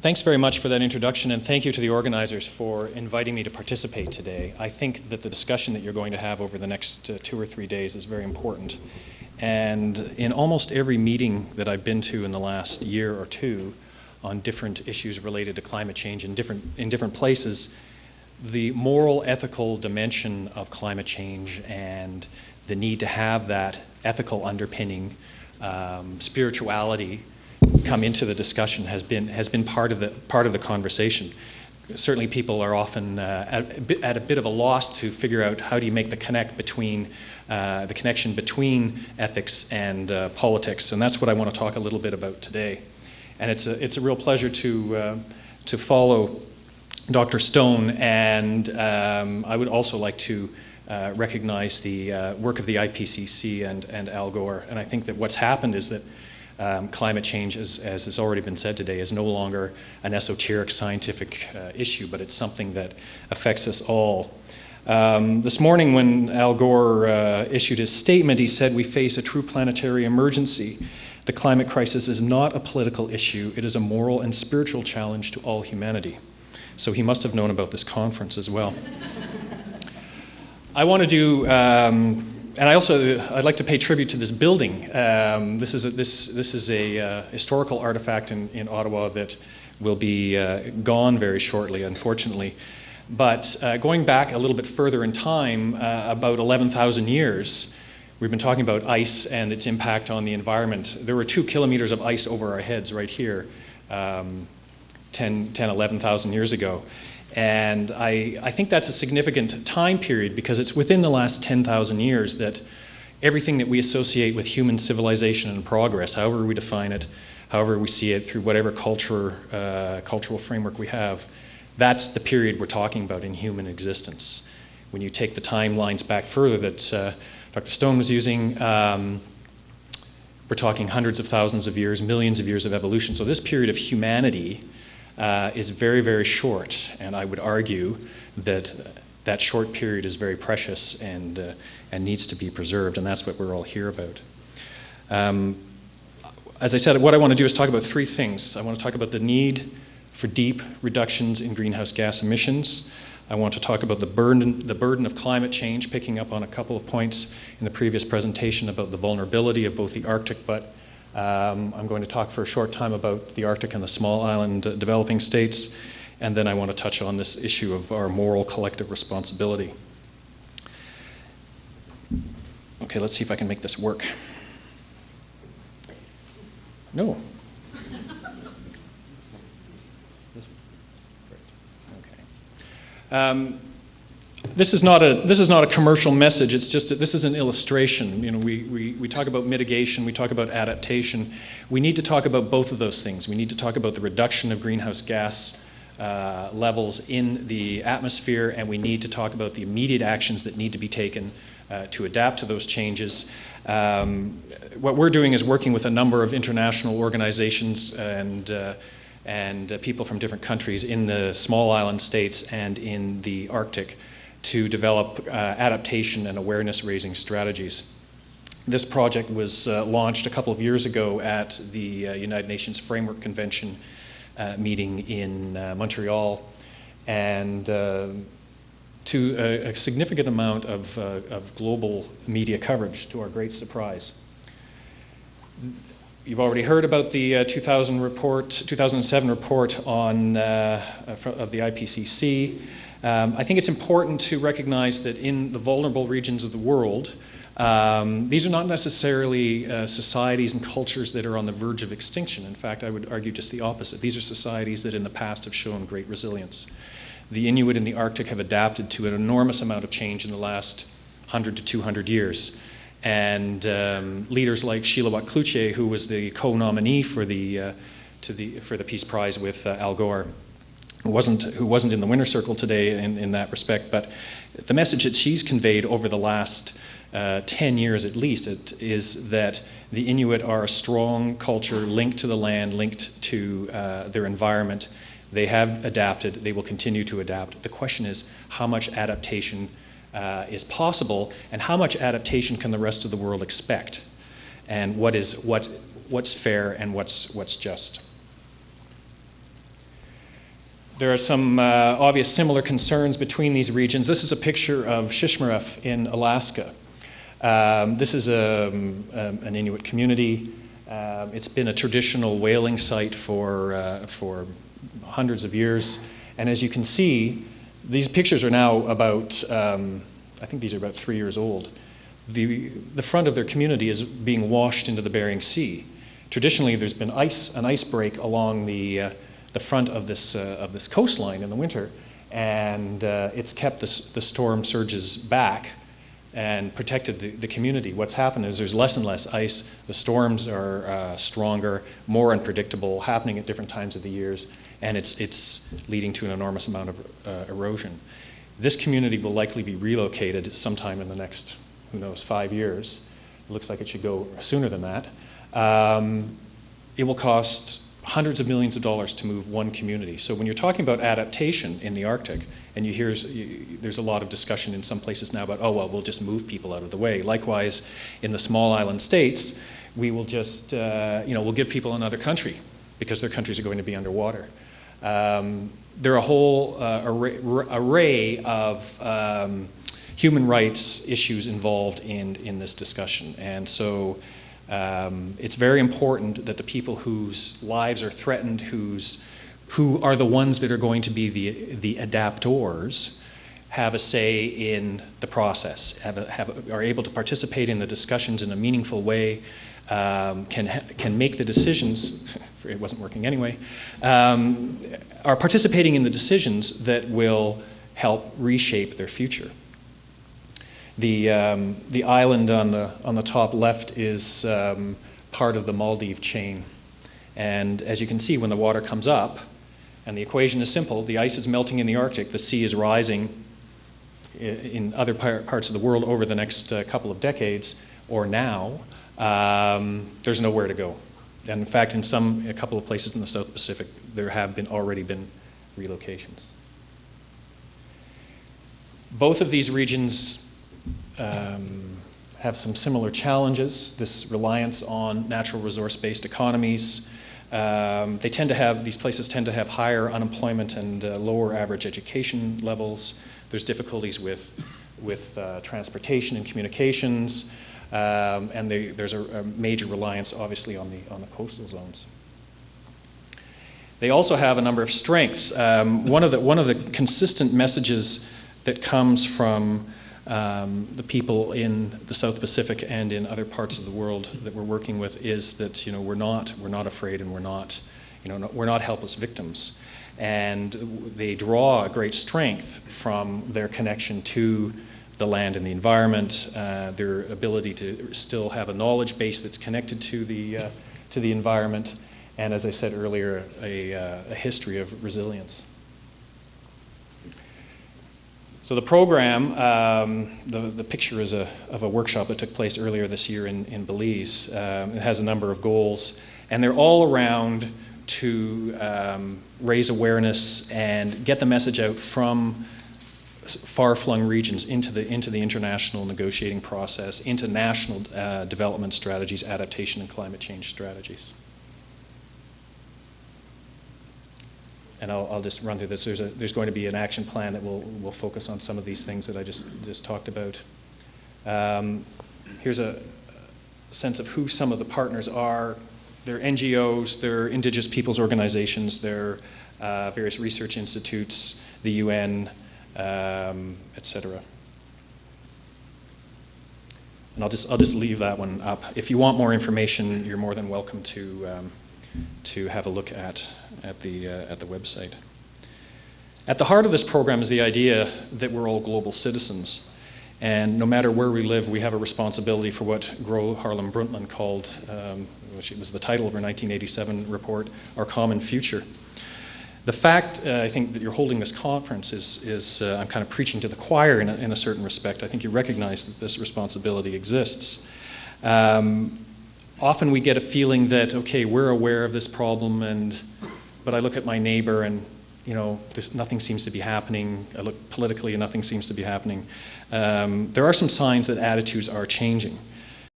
Thanks very much for that introduction, and thank you to the organizers for inviting me to participate today. I think that the discussion that you're going to have over the next 2 or 3 days is very important. And in almost every meeting that I've been to in the last year or two on different issues related to climate change in different places, the moral, ethical dimension of climate change and the need to have that ethical underpinning, spirituality, come into the discussion has been part of the conversation. Certainly, people are often at a bit of a loss to figure out how do you make the connection between ethics and politics, and that's what I want to talk a little bit about today. And it's a real pleasure to follow Dr. Stone, and I would also like to recognize the work of the IPCC and Al Gore. And I think that what's happened is that climate change, as has already been said today, is no longer an esoteric scientific issue, but it's something that affects us all. This morning when Al Gore issued his statement, he said, "We face a true planetary emergency. The climate crisis is not a political issue. It is a moral and spiritual challenge to all humanity." So he must have known about this conference as well. I want to do and I'd like to pay tribute to this building. This is a historical artifact in Ottawa that will be gone very shortly, unfortunately. But going back a little bit further in time, about 11,000 years, we've been talking about ice and its impact on the environment. There were 2 kilometers of ice over our heads right here 11,000 years ago. And I think that's a significant time period because it's within the last 10,000 years that everything that we associate with human civilization and progress, however we define it, however we see it through whatever cultural framework we have, that's the period we're talking about in human existence. When you take the timelines back further that Dr. Stone was using, we're talking hundreds of thousands of years, millions of years of evolution. So this period of humanity is very, very short, and I would argue that that short period is very precious and needs to be preserved, and that's what we're all here about. As I said, what I want to do is talk about 3 things. I want to talk about the need for deep reductions in greenhouse gas emissions. I want to talk about the burden of climate change, picking up on a couple of points in the previous presentation about the vulnerability of both the Arctic, but I'm going to talk for a short time about the Arctic and the small island developing states, and then I want to touch on this issue of our moral collective responsibility. Okay, let's see if I can make this work. No. Okay. This is not a commercial message. It's just that this is an illustration. You know, we talk about mitigation, we talk about adaptation. We need to talk about both of those things. We need to talk about the reduction of greenhouse gas levels in the atmosphere, and we need to talk about the immediate actions that need to be taken to adapt to those changes. What we're doing is working with a number of international organizations and people from different countries in the small island states and in the Arctic to develop adaptation and awareness-raising strategies. This project was launched a couple of years ago at the United Nations Framework Convention meeting in Montreal, and to a significant amount of global media coverage, to our great surprise. You've already heard about the 2007 report of the IPCC. I think it's important to recognize that in the vulnerable regions of the world, these are not necessarily societies and cultures that are on the verge of extinction. In fact, I would argue just the opposite. These are societies that in the past have shown great resilience. The Inuit in the Arctic have adapted to an enormous amount of change in the last 100 to 200 years. And leaders like Shiilawat Kluche, who was the co-nominee for the Peace Prize with Al Gore, who wasn't in the winner's circle today in that respect, but the message that she's conveyed over the last 10 years at least is that the Inuit are a strong culture linked to the land, linked to their environment. They have adapted. They will continue to adapt. The question is how much adaptation is possible, and how much adaptation can the rest of the world expect, and what's fair and what's just. There are some obvious similar concerns between these regions. This is a picture of Shishmaref in Alaska. This is an Inuit community. It's been a traditional whaling site for hundreds of years. And as you can see, these pictures are now about, I think these are about 3 years old. The front of their community is being washed into the Bering Sea. Traditionally, there's been an ice break along the front of this coastline in the winter, and it's kept the storm surges back and protected the community. What's happened is there's less and less ice. The storms are stronger, more unpredictable, happening at different times of the years, and it's leading to an enormous amount of erosion. This community will likely be relocated sometime in the next, who knows, 5 years. It looks like it should go sooner than that. It will cost hundreds of millions of dollars to move one community. So when you're talking about adaptation in the Arctic, and there's a lot of discussion in some places now about, oh, well, we'll just move people out of the way. Likewise, in the small island states, we will just, we'll give people another country because their countries are going to be underwater. There are a whole array of human rights issues involved in this discussion. And so it's very important that the people whose lives are threatened, who are the ones that are going to be the adaptors, have a say in the process, are able to participate in the discussions in a meaningful way, can make the decisions, it wasn't working anyway, are participating in the decisions that will help reshape their future. The island on the top left is part of the Maldive chain. And as you can see, when the water comes up, and the equation is simple, the ice is melting in the Arctic, the sea is rising in other parts of the world over the next couple of decades, or now, there's nowhere to go. And in fact, in a couple of places in the South Pacific, there have already been relocations. Both of these regions have some similar challenges. This reliance on natural resource-based economies. These places tend to have higher unemployment and lower average education levels. There's difficulties with transportation and communications, and there's a major reliance, obviously, on the coastal zones. They also have a number of strengths. One of the consistent messages that comes from the people in the South Pacific and in other parts of the world that we're working with is that we're not afraid, and we're not helpless victims, and they draw a great strength from their connection to the land and the environment, their ability to still have a knowledge base that's connected to the environment, and as I said earlier, a history of resilience. So the program, the picture is of a workshop that took place earlier this year in Belize. It has a number of goals, and they're all around to raise awareness and get the message out from far-flung regions into the international negotiating process, into national development strategies, adaptation and climate change strategies. And I'll just run through this. There's going to be an action plan that will focus on some of these things that I just talked about. Here's a sense of who some of the partners are. They're NGOs, they're Indigenous peoples organizations, they're various research institutes, the UN, etc. And I'll just leave that one up. If you want more information, you're more than welcome to have a look at the website. At the heart of this program is the idea that we're all global citizens, and no matter where we live, we have a responsibility for what Gro Harlem Brundtland called, which was the title of her 1987 report, Our Common Future. The fact, I think, that you're holding this conference is I'm kind of preaching to the choir in a certain respect. I think you recognize that this responsibility exists. Often we get a feeling that, okay, we're aware of this problem, but I look at my neighbor and nothing seems to be happening. I look politically and nothing seems to be happening. There are some signs that attitudes are changing.